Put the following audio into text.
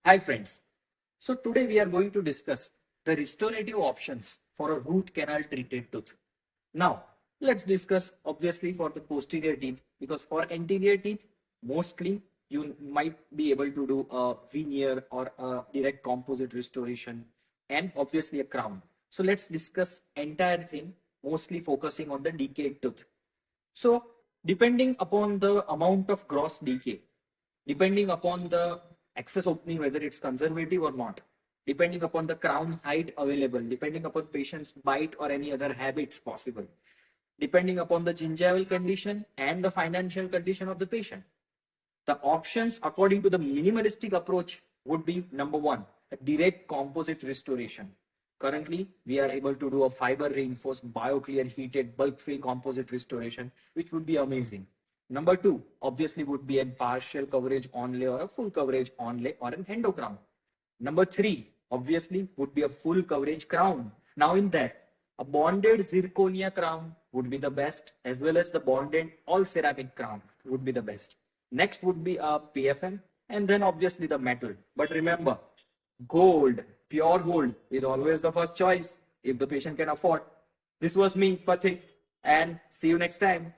Hi friends. So today we are going to discuss the restorative options for a root canal treated tooth. Now let's discuss obviously for the posterior teeth, because for anterior teeth mostly you might be able to do a veneer or a direct composite restoration and obviously a crown. So let's discuss entire thing, mostly focusing on the decayed tooth. So depending upon the amount of gross decay, depending upon the access opening, whether it's conservative or not, depending upon the crown height available, depending upon patient's bite or any other habits possible, depending upon the gingival condition and the financial condition of the patient. The options according to the minimalistic approach would be number one, a direct composite restoration. Currently, we are able to do a fiber reinforced, bioclear, heated, bulk free composite restoration, which would be amazing. Number two, obviously, would be a partial coverage onlay or a full coverage onlay or an endocrown. Number three, obviously, would be a full coverage crown. Now, in that, a bonded zirconia crown would be the best, as well as the bonded all ceramic crown would be the best. Next would be a PFM, and then obviously the metal. But remember, gold, pure gold is always the first choice if the patient can afford. This was me, Pathik, and see you next time.